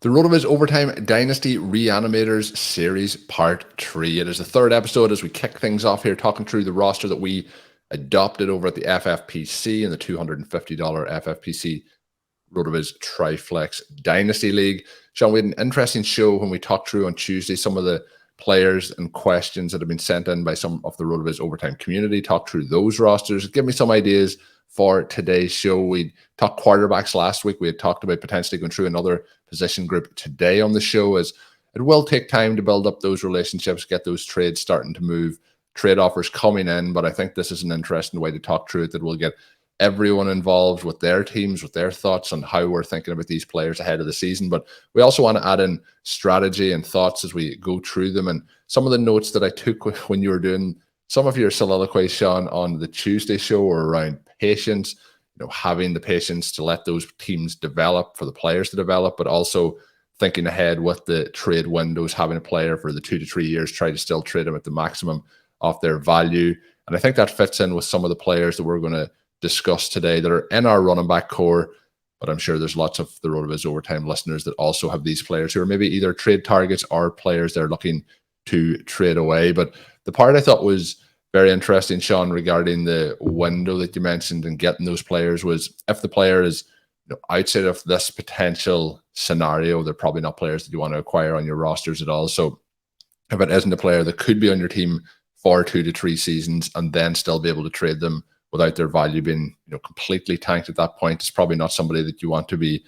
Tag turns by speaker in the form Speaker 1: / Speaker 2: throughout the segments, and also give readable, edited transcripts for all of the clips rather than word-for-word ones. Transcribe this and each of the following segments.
Speaker 1: The RotoViz Overtime Dynasty Re-Animators Series Part 3. It is the third episode as we kick things off here, talking through the roster that we adopted over at the FFPC in the $250 FFPC RotoViz Triflex Dynasty League. Shawn, we had an interesting show when we talked through on Tuesday some of the players and questions that have been sent in by some of the RotoViz Overtime community, talked through those rosters. Give me some ideas for today's show. We talked quarterbacks last week. We had talked about potentially going through another position group today on the show, as it will take time to build up those relationships, get those trades starting to move, trade offers coming in. But I think this is an interesting way to talk through it, that will get everyone involved with their teams, with their thoughts on how we're thinking about these players ahead of the season. But we also want to add in strategy and thoughts as we go through them. And some of the notes that I took when you were doing some of your soliloquies, Shawn, on the Tuesday show were around patience, having the patience to let those teams develop, for the players to develop, but also thinking ahead with the trade windows, having a player for the 2 to 3 years, try to still trade them at the maximum of their value. And I think that fits in with some of the players that we're going to discuss today that are in our running back core. But I'm sure there's lots of the RotoViz Overtime listeners that also have these players who are maybe either trade targets or players they're looking to trade away. But the part I thought was very interesting, Shawn, regarding the window that you mentioned and getting those players, was if the player is outside of this potential scenario, they're probably not players that you want to acquire on your rosters at all. So if it isn't a player that could be on your team for 2 to 3 seasons and then still be able to trade them without their value being completely tanked at that point, it's probably not somebody that you want to be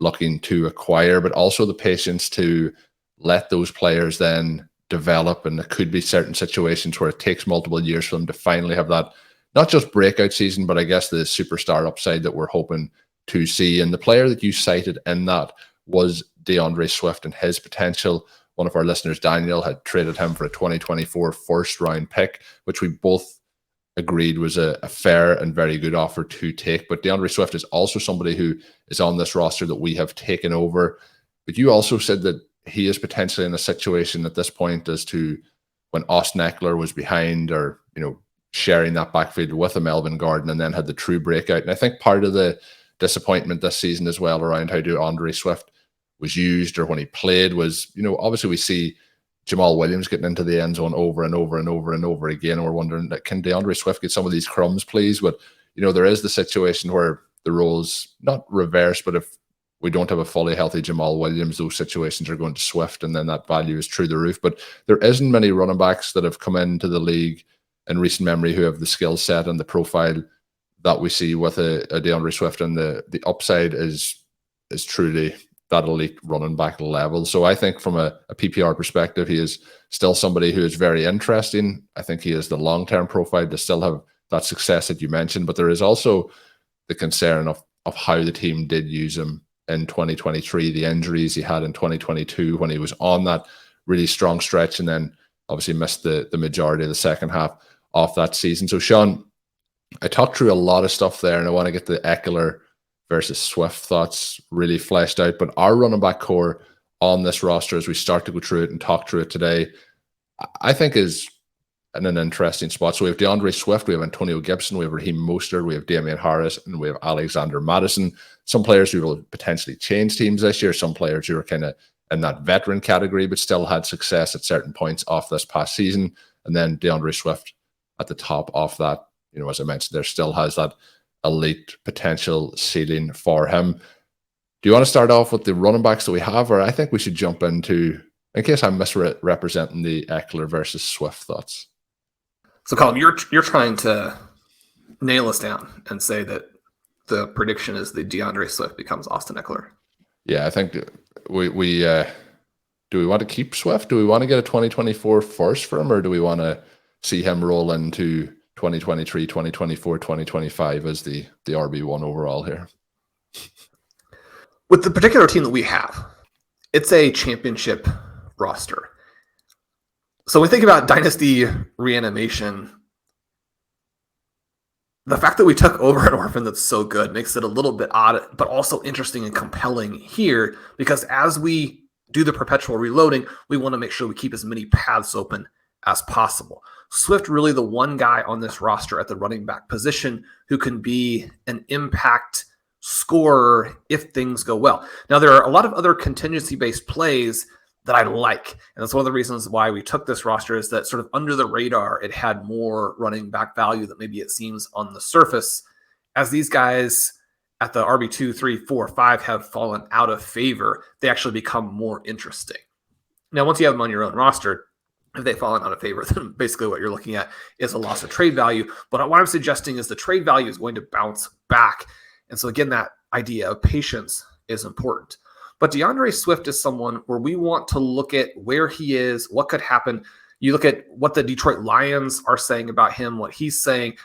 Speaker 1: looking to acquire. But also the patience to let those players then develop, and it could be certain situations where it takes multiple years for them to finally have that, not just breakout season, but I guess the superstar upside that we're hoping to see. And the player that you cited in that was DeAndre Swift and his potential. One of our listeners, Daniel, had traded him for a 2024 first round pick, which we both agreed was a fair and very good offer to take. But DeAndre Swift is also somebody who is on this roster that we have taken over. But you also said that he is potentially in a situation at this point as to when Austin Ekeler was behind, or sharing that backfield with a Melvin Gordon, and then had the true breakout. And I think part of the disappointment this season as well around how DeAndre Swift was used, or when he played, was obviously we see Jamal Williams getting into the end zone over and over and over and over again, and we're wondering that, can DeAndre Swift get some of these crumbs, please? But there is the situation where the roles not reverse, but if we don't have a fully healthy Jamal Williams, those situations are going to Swift, and then that value is through the roof. But there isn't many running backs that have come into the league in recent memory who have the skill set and the profile that we see with a DeAndre Swift, and the upside is truly that elite running back level. So I think from a PPR perspective, he is still somebody who is very interesting. I think he has the long-term profile to still have that success that you mentioned, but there is also the concern of how the team did use him in 2023, the injuries he had in 2022 when he was on that really strong stretch, and then obviously missed the majority of the second half of that season. So Shawn, I talked through a lot of stuff there, and I want to get the Ekeler versus Swift thoughts really fleshed out. But our running back core on this roster, as we start to go through it and talk through it today, I think is in an interesting spot. So we have DeAndre Swift, we have Antonio Gibson, we have Raheem Mostert, we have Damian Harris, and we have Alexander Mattison. Some players who will potentially change teams this year, some players who are kind of in that veteran category, but still had success at certain points off this past season. And then DeAndre Swift at the top of that, as I mentioned, there still has that elite potential ceiling for him. Do you want to start off with the running backs that we have, or I think we should jump into, in case I'm misrepresenting the Ekeler versus Swift thoughts?
Speaker 2: So, Colm, you're trying to nail us down and say that the prediction is that DeAndre Swift becomes Austin Ekeler.
Speaker 1: Yeah, I think we do we want to keep Swift? Do we want to get a 2024 first for him, or do we want to see him roll into 2023, 2024, 2025 as the RB1 overall here?
Speaker 2: With the particular team that we have, it's a championship roster. So when we think about Dynasty Reanimation, the fact that we took over an orphan that's so good makes it a little bit odd, but also interesting and compelling here, because as we do the perpetual reloading, we want to make sure we keep as many paths open as possible. Swift really the one guy on this roster at the running back position who can be an impact scorer if things go well. Now, there are a lot of other contingency-based plays that I like. And that's one of the reasons why we took this roster, is that sort of under the radar, it had more running back value than maybe it seems on the surface, as these guys at the RB2, 3, 4, 5 have fallen out of favor. They actually become more interesting. Now, once you have them on your own roster, if they've fallen out of favor, then basically what you're looking at is a loss of trade value. But what I'm suggesting is the trade value is going to bounce back. And so again, that idea of patience is important. But DeAndre Swift is someone where we want to look at where he is, what could happen. You look at what the Detroit Lions are saying about him, what he's saying.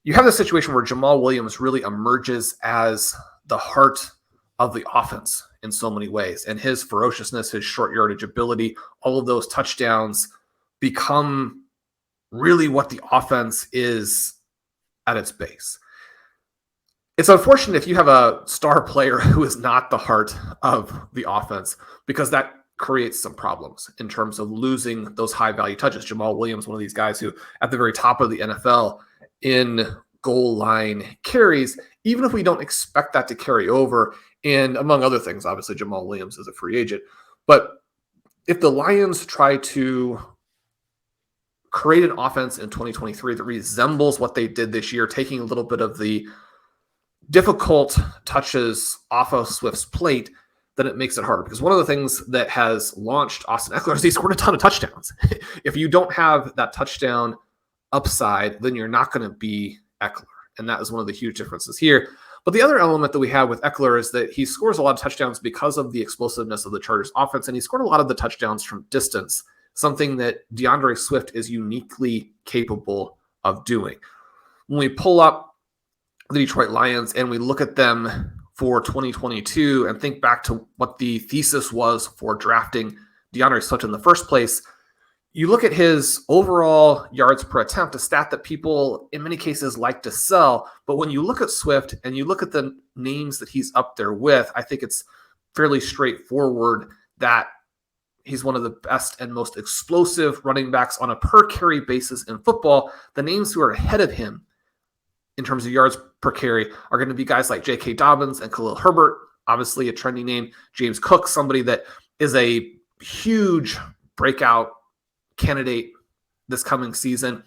Speaker 2: You have the situation where Jamal Williams really emerges as the heart of the offense in so many ways. And his ferociousness, his short yardage ability, all of those touchdowns become really what the offense is at its base. It's unfortunate if you have a star player who is not the heart of the offense, because that creates some problems in terms of losing those high value touches. Jamal Williams, one of these guys who at the very top of the NFL in goal line carries, even if we don't expect that to carry over. And among other things, obviously Jamal Williams is a free agent. But if the Lions try to create an offense in 2023 that resembles what they did this year, taking a little bit of the difficult touches off of Swift's plate, then it makes it harder. Because one of the things that has launched Austin Ekeler is he scored a ton of touchdowns. If you don't have that touchdown upside, then you're not going to be Ekeler. And that is one of the huge differences here. But the other element that we have with Ekeler is that he scores a lot of touchdowns because of the explosiveness of the Chargers offense. And he scored a lot of the touchdowns from distance, something that DeAndre Swift is uniquely capable of doing. When we pull up the Detroit Lions and we look at them for 2022 and think back to what the thesis was for drafting DeAndre Swift in the first place, you look at his overall yards per attempt, a stat that people in many cases like to sell. But when you look at Swift and you look at the names that he's up there with, I think it's fairly straightforward that he's one of the best and most explosive running backs on a per carry basis in football. The names who are ahead of him in terms of yards per carry are going to be guys like J.K. Dobbins and Khalil Herbert, obviously a trendy name. James Cook, somebody that is a huge breakout candidate this coming season,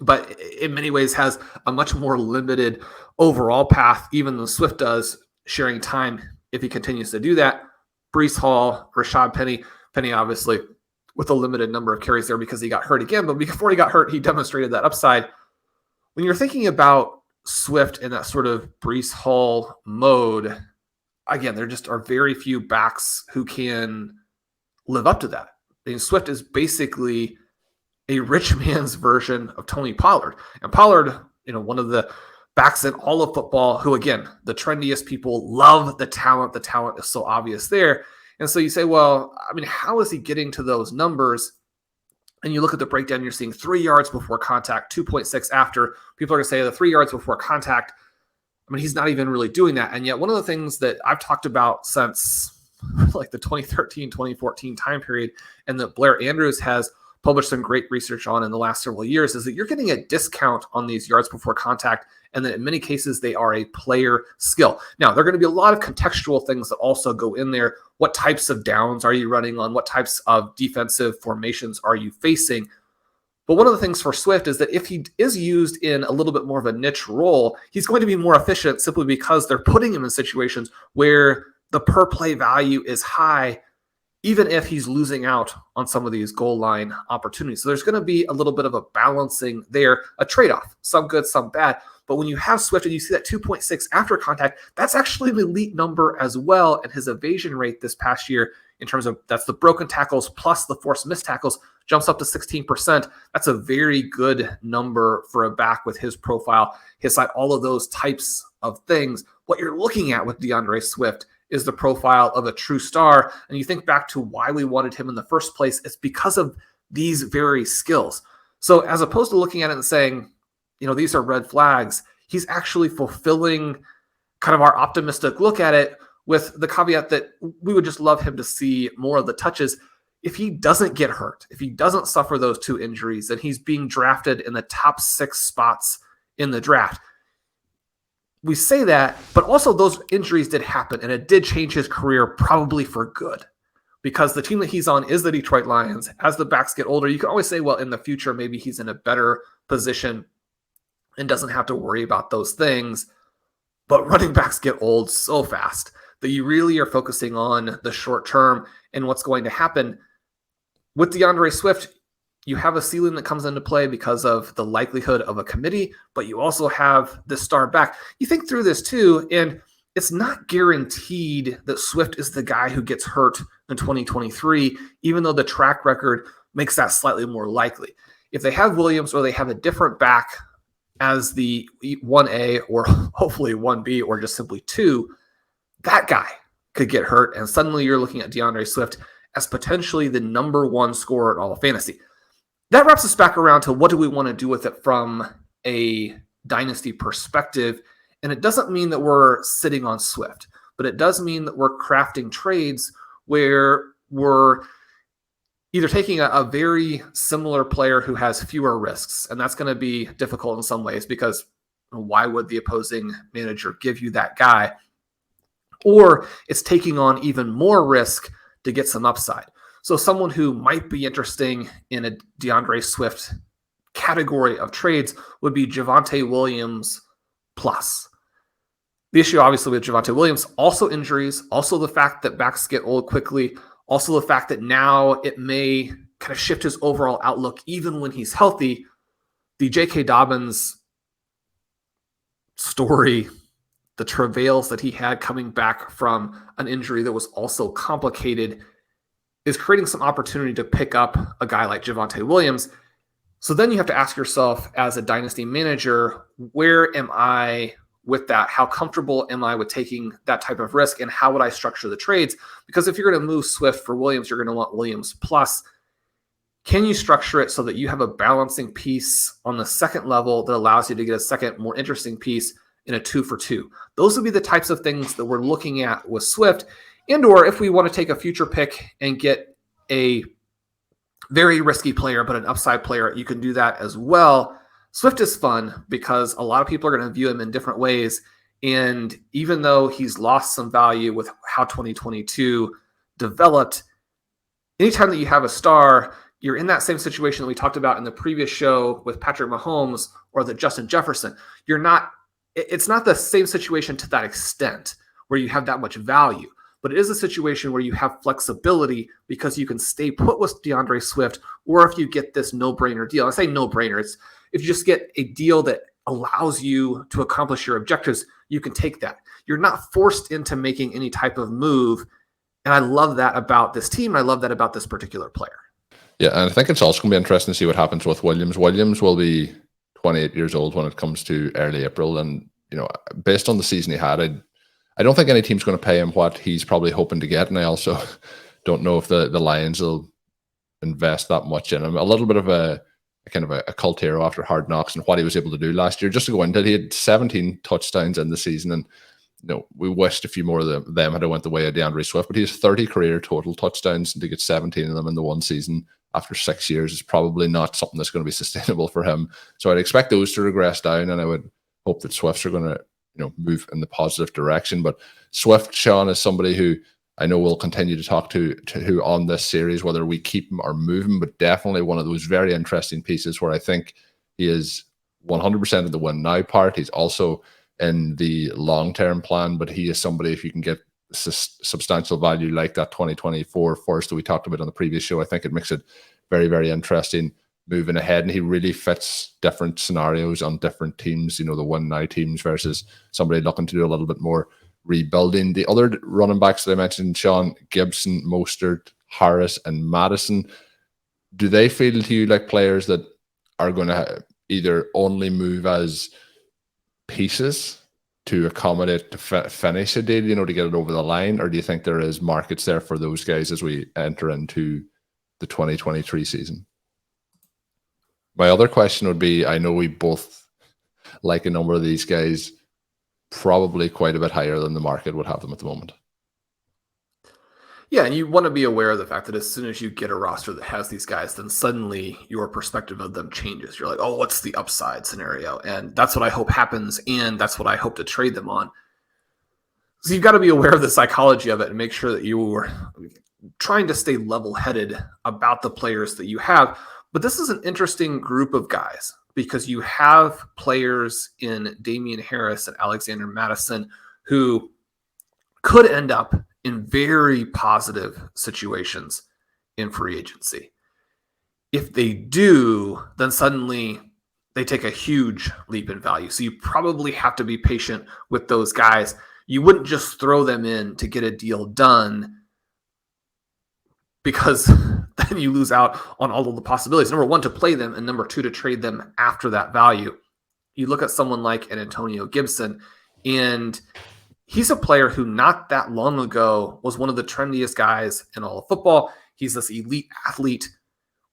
Speaker 2: but in many ways has a much more limited overall path, even than Swift does, sharing time if he continues to do that. Breece Hall, Rashad Penny obviously with a limited number of carries there because he got hurt again, but before he got hurt, he demonstrated that upside. When you're thinking about Swift in that sort of Breece Hall mode, again, there just are very few backs who can live up to that. I mean, Swift is basically a rich man's version of Tony Pollard. And Pollard, one of the backs in all of football who, again, the trendiest people love the talent. The talent is so obvious there. And so you say, well, I mean, how is he getting to those numbers? And you look at the breakdown, you're seeing 3 yards before contact, 2.6 after. People are going to say the 3 yards before contact. I mean, he's not even really doing that. And yet one of the things that I've talked about since like the 2013, 2014 time period, and that Blair Andrews has published some great research on in the last several years, is that you're getting a discount on these yards before contact, and that in many cases they are a player skill. Now, there are going to be a lot of contextual things that also go in there. What types of downs are you running on? What types of defensive formations are you facing? But one of the things for Swift is that if he is used in a little bit more of a niche role, he's going to be more efficient simply because they're putting him in situations where the per play value is high, even if he's losing out on some of these goal line opportunities. So there's going to be a little bit of a balancing there, a trade-off, some good, some bad. But when you have Swift and you see that 2.6 after contact, that's actually an elite number as well. And his evasion rate this past year, in terms of that's the broken tackles plus the forced missed tackles, jumps up to 16%. That's a very good number for a back with his profile, his side, all of those types of things. What you're looking at with DeAndre Swift is the profile of a true star. And you think back to why we wanted him in the first place, it's because of these very skills. So as opposed to looking at it and saying, these are red flags, he's actually fulfilling kind of our optimistic look at it, with the caveat that we would just love him to see more of the touches. If he doesn't get hurt, if he doesn't suffer those 2 injuries, then he's being drafted in the top 6 spots in the draft. we say that, but also those injuries did happen, and it did change his career probably for good. Because the team that he's on is the Detroit Lions. As the backs get older, you can always say, well, in the future, maybe he's in a better position and doesn't have to worry about those things. But running backs get old so fast that you really are focusing on the short term and what's going to happen. With DeAndre Swift, you have a ceiling that comes into play because of the likelihood of a committee, but you also have the star back. You think through this too, and it's not guaranteed that Swift is the guy who gets hurt in 2023, even though the track record makes that slightly more likely. If they have Williams or they have a different back as the 1A or hopefully 1B or just simply 2, that guy could get hurt, and suddenly you're looking at DeAndre Swift as potentially the number 1 scorer in all of fantasy. That wraps us back around to what do we want to do with it from a dynasty perspective. And it doesn't mean that we're sitting on Swift, but it does mean that we're crafting trades where we're either taking a very similar player who has fewer risks. And that's going to be difficult in some ways because why would the opposing manager give you that guy? Or it's taking on even more risk to get some upside. So someone who might be interesting in a DeAndre Swift category of trades would be Javonte Williams plus. The issue, obviously, with Javonte Williams, also injuries, also the fact that backs get old quickly, also the fact that now it may kind of shift his overall outlook even when he's healthy. The J.K. Dobbins story, the travails that he had coming back from an injury that was also complicated, is creating some opportunity to pick up a guy like Javonte Williams. So then you have to ask yourself as a dynasty manager, where am I with that? How comfortable am I with taking that type of risk, and how would I structure the trades? Because if you're going to move Swift for Williams, you're going to want Williams plus. Can you structure it so that you have a balancing piece on the second level that allows you to get a second, more interesting piece in a 2-for-2? Those would be the types of things that we're looking at with Swift. And or if we want to take a future pick and get a very risky player, but an upside player, you can do that as well. Swift is fun because a lot of people are going to view him in different ways. And even though he's lost some value with how 2022 developed, anytime that you have a star, you're in that same situation that we talked about in the previous show with Patrick Mahomes or the Justin Jefferson. It's not the same situation to that extent where you have that much value. But it is a situation where you have flexibility because you can stay put with DeAndre Swift, or if you get this no-brainer deal. I say no-brainer. It's if you just get a deal that allows you to accomplish your objectives, you can take that. You're not forced into making any type of move. And I love that about this team. I love that about this particular player.
Speaker 1: Yeah, and I think it's also going to be interesting to see what happens with Williams. Williams will be 28 years old when it comes to early April. And, based on the season he had, I don't think any team's going to pay him what he's probably hoping to get. And I also don't know if the Lions will invest that much in him. A little bit of a kind of a cult hero after Hard Knocks and what he was able to do last year. Just to go into it, he had 17 touchdowns in the season. And we wished a few more of them had went the way of DeAndre Swift, but he has 30 career total touchdowns, and to get 17 of them in the one season after 6 years is probably not something that's going to be sustainable for him. So I'd expect those to regress down, and I would hope that Swifts are going to move in the positive direction. But Swift, Shawn, is somebody who I know we'll continue to talk to who on this series, whether we keep him or move him, but definitely one of those very interesting pieces where I think he is 100% of the win now part. He's also in the long-term plan, but he is somebody, if you can get substantial value like that 2024 first that we talked about on the previous show, I think it makes it very, very interesting moving ahead. And he really fits different scenarios on different teams, the win now teams versus somebody looking to do a little bit more rebuilding. The other running backs that I mentioned, Shawn, Gibson, Mostert, Harris, and Mattison, do they feel to you like players that are going to either only move as pieces to accommodate to finish a deal, to get it over the line, or do you think there is markets there for those guys as we enter into the 2023 season? My other question would be, I know we both like a number of these guys probably quite a bit higher than the market would have them at the moment.
Speaker 2: Yeah, and you want to be aware of the fact that as soon as you get a roster that has these guys, then suddenly your perspective of them changes. You're like, oh, what's the upside scenario? And that's what I hope happens, and that's what I hope to trade them on. So you've got to be aware of the psychology of it and make sure that you're trying to stay level-headed about the players that you have. But this is an interesting group of guys because you have players in Damian Harris and Alexander Mattison who could end up in very positive situations in free agency. If they do, then suddenly they take a huge leap in value. So you probably have to be patient with those guys. You wouldn't just throw them in to get a deal done because then you lose out on all of the possibilities. Number one, to play them, and number two, to trade them after that value. You look at someone like an Antonio Gibson, and he's a player who not that long ago was one of the trendiest guys in all of football. He's this elite athlete.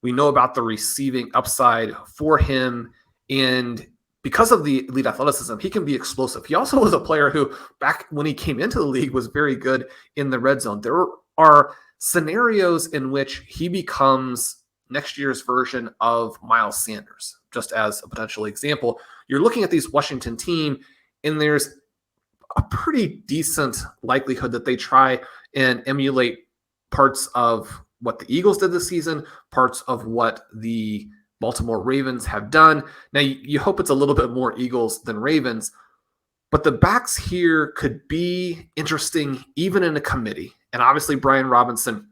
Speaker 2: We know about the receiving upside for him. And because of the elite athleticism, he can be explosive. He also was a player who, back when he came into the league, was very good in the red zone. There are scenarios in which he becomes next year's version of Miles Sanders, just as a potential example. You're looking at these Washington team, and there's a pretty decent likelihood that they try and emulate parts of what the Eagles did this season, parts of what the Baltimore Ravens have done. Now, you hope it's a little bit more Eagles than Ravens, but the backs here could be interesting even in a committee. And obviously, Brian Robinson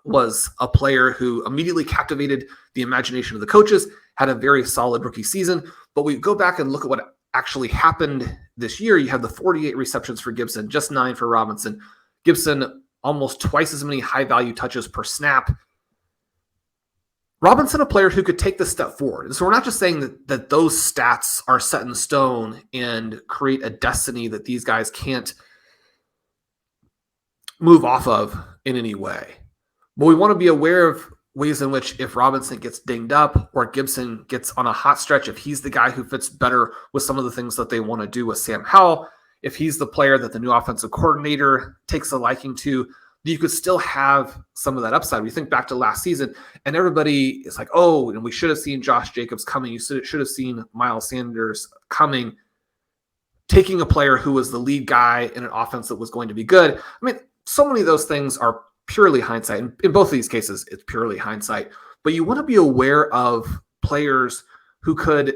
Speaker 2: was a player who immediately captivated the imagination of the coaches, had a very solid rookie season. But we go back and look at what actually happened this year. You have the 48 receptions for Gibson, just 9 for Robinson. Gibson, almost twice as many high-value touches per snap. Robinson, a player who could take this step forward. And so we're not just saying that those stats are set in stone and create a destiny that these guys can't move off of in any way. But we want to be aware of ways in which if Robinson gets dinged up or Gibson gets on a hot stretch, if he's the guy who fits better with some of the things that they want to do with Sam Howell, if he's the player that the new offensive coordinator takes a liking to, you could still have some of that upside. We think back to last season, and everybody is like, oh, and we should have seen Josh Jacobs coming. You should have seen Miles Sanders coming, taking a player who was the lead guy in an offense that was going to be good. I mean, so many of those things are purely hindsight. In both of these cases, it's purely hindsight. But you want to be aware of players who could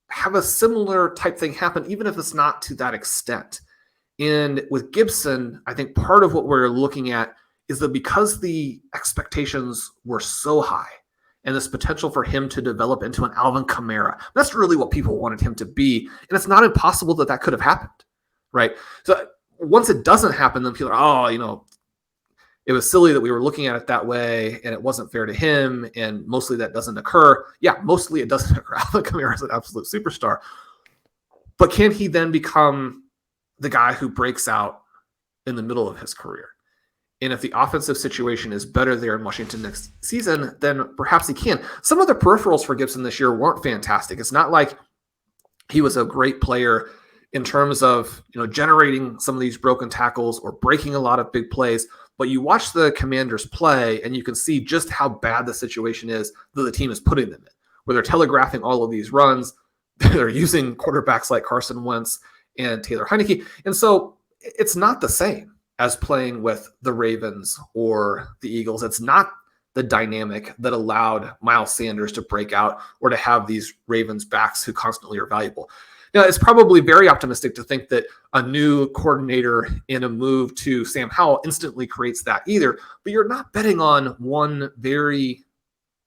Speaker 2: have a similar type thing happen, even if it's not to that extent. And with Gibson, I think part of what we're looking at is that because the expectations were so high and this potential for him to develop into an Alvin Kamara, that's really what people wanted him to be. And it's not impossible that could have happened, right? So once it doesn't happen, then people are, it was silly that we were looking at it that way and it wasn't fair to him. And mostly that doesn't occur. Yeah, mostly it doesn't occur. Alvin Kamara is an absolute superstar. But can he then become the guy who breaks out in the middle of his career? And if the offensive situation is better there in Washington next season, then perhaps he can. Some of the peripherals for Gibson this year weren't fantastic. It's not like he was a great player in terms of generating some of these broken tackles or breaking a lot of big plays. But you watch the Commanders play and you can see just how bad the situation is that the team is putting them in, where they're telegraphing all of these runs. They're using quarterbacks like Carson Wentz and Taylor Heineke. And so it's not the same as playing with the Ravens or the Eagles. It's not the dynamic that allowed Miles Sanders to break out or to have these Ravens backs who constantly are valuable. Now, it's probably very optimistic to think that a new coordinator in a move to Sam Howell instantly creates that either, but you're not betting on one very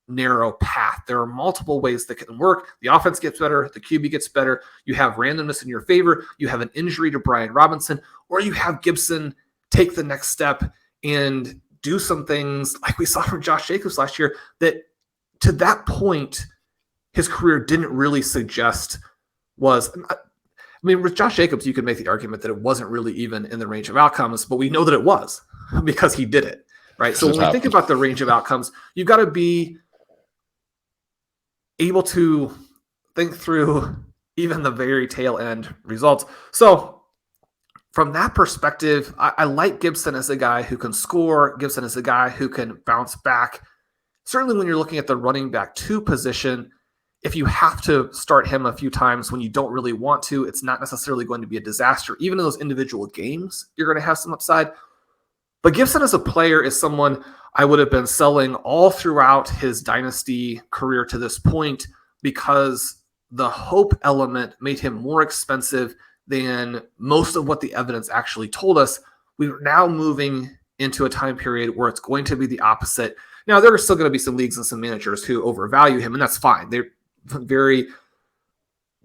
Speaker 2: narrow path. There are multiple ways that can work. The offense gets better. The QB gets better. You have randomness in your favor. You have an injury to Brian Robinson, or you have Gibson take the next step and do some things like we saw from Josh Jacobs last year that to that point, his career didn't really suggest was. I mean, with Josh Jacobs, you could make the argument that it wasn't really even in the range of outcomes, but we know that it was because he did it, right? So when we think about the range of outcomes, you've got to be able to think through even the very tail end results. So from that perspective, I like Gibson as a guy who can score. Gibson as a guy who can bounce back. Certainly when you're looking at the running back 2 position, if you have to start him a few times when you don't really want to, it's not necessarily going to be a disaster. Even in those individual games, you're going to have some upside. But Gibson as a player is someone I would have been selling all throughout his dynasty career to this point, because the hope element made him more expensive than most of what the evidence actually told us. We're now moving into a time period where it's going to be the opposite. Now, there are still going to be some leagues and some managers who overvalue him, and that's fine. They're very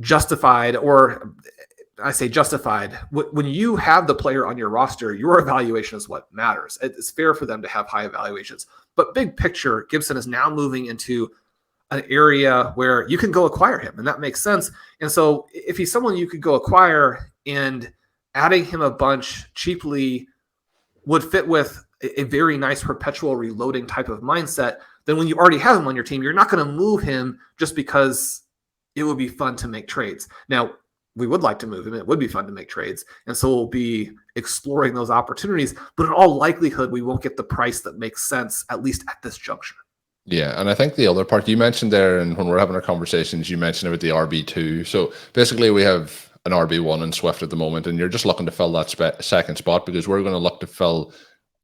Speaker 2: justified, or I say justified. When you have the player on your roster, your evaluation is what matters. It's fair for them to have high evaluations. But big picture, Gibson is now moving into an area where you can go acquire him, and that makes sense. And so if he's someone you could go acquire, and adding him a bunch cheaply would fit with a very nice perpetual reloading type of mindset, then when you already have him on your team, you're not going to move him just because it would be fun to make trades. Now, we would like to move him. It would be fun to make trades. And so we'll be exploring those opportunities, but in all likelihood, we won't get the price that makes sense, at least at this juncture.
Speaker 1: Yeah, and I think the other part you mentioned there, and when we're having our conversations, you mentioned about the RB2. So basically we have an RB1 in Swift at the moment, and you're just looking to fill that second spot, because we're going to look to fill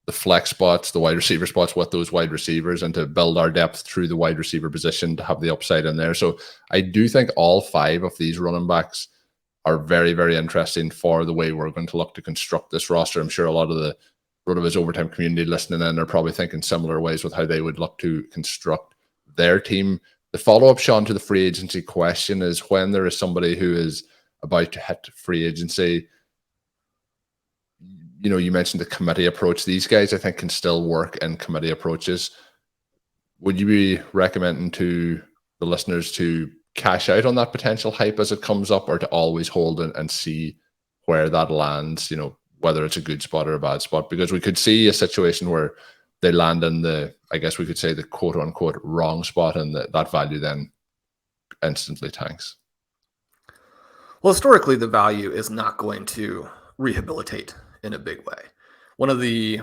Speaker 1: the flex spots, the wide receiver spots with those wide receivers, and to build our depth through the wide receiver position to have the upside in there. So I do think all 5 of these running backs are very, very interesting for the way we're going to look to construct this roster. I'm sure a lot of the RotoViz Overtime community listening in are probably thinking similar ways with how they would look to construct their team. The follow-up, Shawn, to the free agency question is, when there is somebody who is about to hit free agency, you know, you mentioned the committee approach. These guys, I think, can still work in committee approaches. Would you be recommending to the listeners to cash out on that potential hype as it comes up, or to always hold it and see where that lands, you know, whether it's a good spot or a bad spot? Because we could see a situation where they land in the, I guess we could say, the quote unquote wrong spot, and that value then instantly tanks.
Speaker 2: Well, historically, the value is not going to rehabilitate in a big way. One of the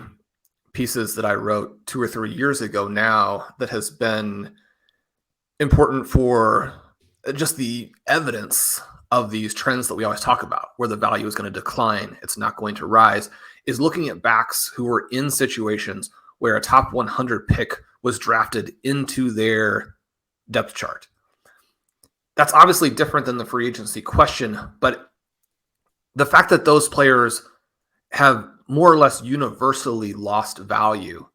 Speaker 2: pieces that I wrote 2 or 3 years ago now that has been important for just the evidence of these trends that we always talk about, where the value is going to decline, it's not going to rise, is looking at backs who were in situations where a top 100 pick was drafted into their depth chart. That's obviously different than the free agency question, but the fact that those players have more or less universally lost value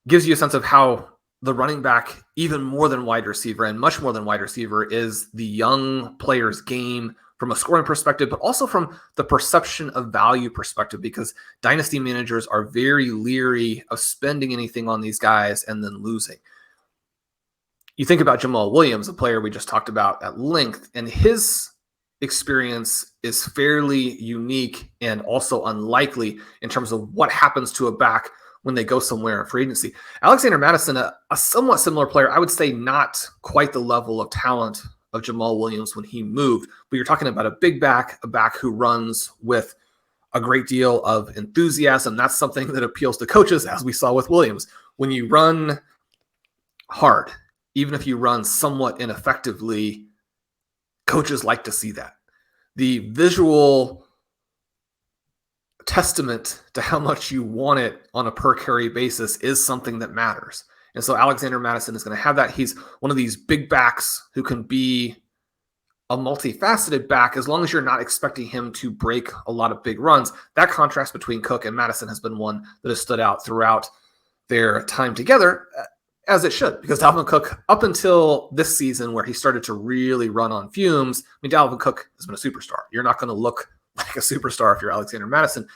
Speaker 2: gives you a sense of how the running back, even more than wide receiver and much more than wide receiver, is the young player's game from a scoring perspective, but also from the perception of value perspective, because dynasty managers are very leery of spending anything on these guys and then losing. You think about Jamal Williams, a player we just talked about at length, and his experience is fairly unique and also unlikely in terms of what happens to a back when they go somewhere in free agency. Alexander Mattison, a somewhat similar player, I would say not quite the level of talent of Jamal Williams when he moved, but you're talking about a big back, a back who runs with a great deal of enthusiasm. That's something that appeals to coaches, as we saw with Williams. When you run hard, even if you run somewhat ineffectively, coaches like to see that. The visual testament to how much you want it on a per carry basis is something that matters. And so Alexander Mattison is going to have that. He's one of these big backs who can be a multifaceted back as long as you're not expecting him to break a lot of big runs. That contrast between Cook and Mattison has been one that has stood out throughout their time together, as it should, because Dalvin Cook, up until this season where he started to really run on fumes, I mean, Dalvin Cook has been a superstar. You're not going to look like a superstar if you're Alexander Mattison,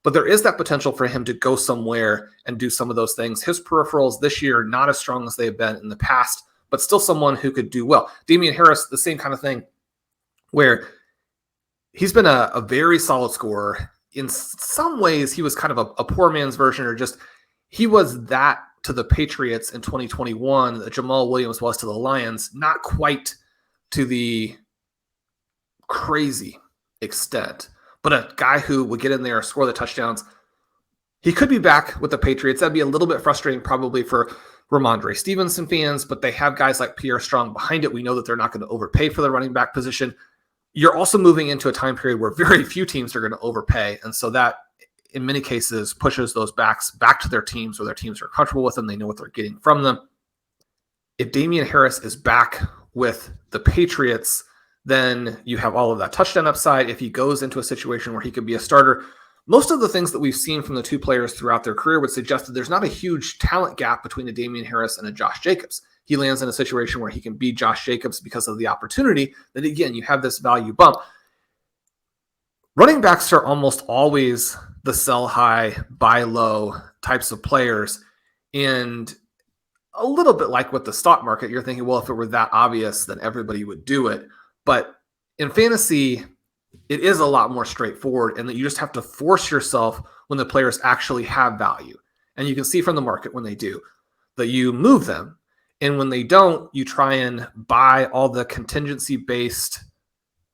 Speaker 2: but there is that potential for him to go somewhere and do some of those things. His peripherals this year, not as strong as they've been in the past, but still someone who could do well. Damian Harris, the same kind of thing, where he's been a very solid scorer. In some ways, he was kind of a poor man's version, or just he was that to the Patriots in 2021 that Jamal Williams was to the Lions, not quite to the crazy extent, but a guy who would get in there, score the touchdowns. He could be back with the Patriots. That'd be a little bit frustrating probably for Ramondre Stevenson fans, but they have guys like Pierre Strong behind it. We know that they're not going to overpay for the running back position. You're also moving into a time period where very few teams are going to overpay. And so that, in many cases, pushes those backs back to their teams where their teams are comfortable with them. They know what they're getting from them. If Damian Harris is back with the Patriots, then you have all of that touchdown upside. If he goes into a situation where he could be a starter, most of the things that we've seen from the two players throughout their career would suggest that there's not a huge talent gap between a Damian Harris and a Josh Jacobs. He lands in a situation where he can be Josh Jacobs because of the opportunity. Then again, you have this value bump. Running backs are almost always the sell high, buy low types of players. And a little bit like with the stock market, you're thinking, well, if it were that obvious, then everybody would do it. But in fantasy, it is a lot more straightforward, and that you just have to force yourself when the players actually have value. And you can see from the market when they do that you move them. And when they don't, you try and buy all the contingency-based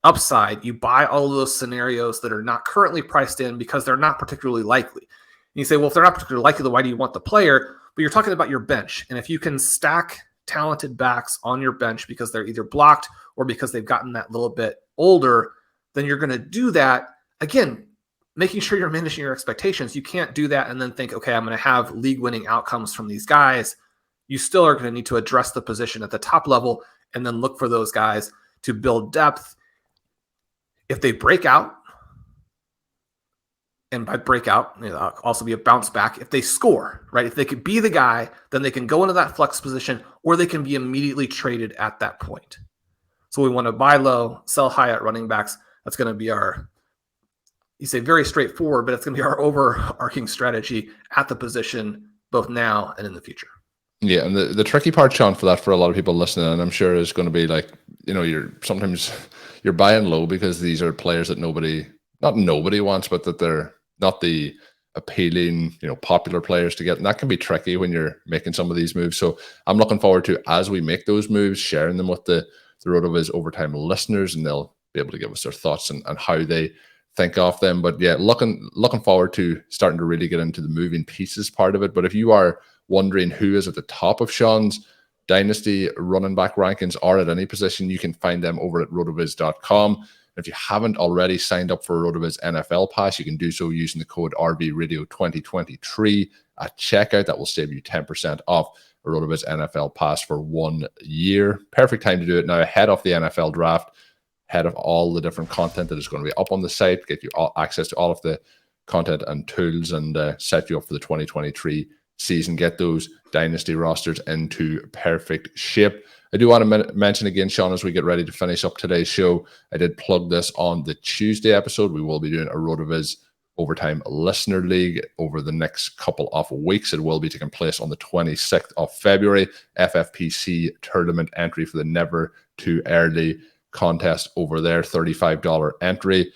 Speaker 2: upside. You buy all of those scenarios that are not currently priced in because they're not particularly likely. And you say, well, if they're not particularly likely, then why do you want the player? But you're talking about your bench. And if you can stack talented backs on your bench because they're either blocked or because they've gotten that little bit older, then you're going to do that. Again, making sure you're managing your expectations. You can't do that and then think, okay, I'm going to have league-winning outcomes from these guys. You still are going to need to address the position at the top level and then look for those guys to build depth. If they break out, and by breakout, it'll also be a bounce back. If they score, right? If they could be the guy, then they can go into that flex position, or they can be immediately traded at that point. So we want to buy low, sell high at running backs. That's going to be our, you say very straightforward, but it's going to be our overarching strategy at the position, both now and in the future.
Speaker 1: Yeah, and the tricky part, Shawn, for that, for a lot of people listening, and I'm sure is going to be like, sometimes you're buying low because these are players that not nobody wants, but that they're not the appealing, popular players to get. And that can be tricky when you're making some of these moves. So I'm looking forward to, as we make those moves, sharing them with the RotoViz Overtime listeners, and they'll be able to give us their thoughts and how they think of them. But yeah, looking forward to starting to really get into the moving pieces part of it. But if you are wondering who is at the top of Shawn's Dynasty running back rankings or at any position, you can find them over at rotoviz.com. If you haven't already signed up for a RotoViz NFL Pass, you can do so using the code RVRadio2023 at checkout. That will save you 10% off a RotoViz NFL Pass for 1 year. Perfect time to do it now, ahead of the NFL draft, ahead of all the different content that is going to be up on the site, get you access to all of the content and tools, and set you up for the 2023 season. Get those Dynasty rosters into perfect shape. I do want to mention again, Shawn, as we get ready to finish up today's show, I did plug this on the Tuesday episode. We will be doing a RotoViz Overtime Listener League over the next couple of weeks. It will be taking place on the 26th of February. FFPC tournament entry for the Never Too Early contest over there, $35 entry.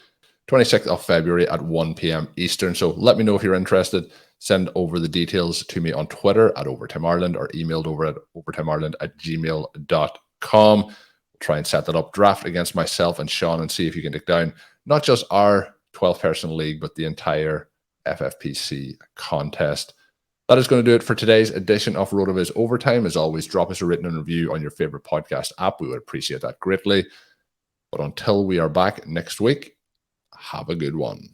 Speaker 1: 26th of February at 1 p.m. Eastern. So let me know if you're interested. Send over the details to me on Twitter at Overtime Ireland, or emailed over at overtimeireland@gmail.com. We'll try and set that up, draft against myself and Shawn, and see if you can take down not just our 12-person league, but the entire FFPC contest. That is going to do it for today's edition of RotoViz Overtime. As always, drop us a written review on your favorite podcast app. We would appreciate that greatly. But until we are back next week, have a good one.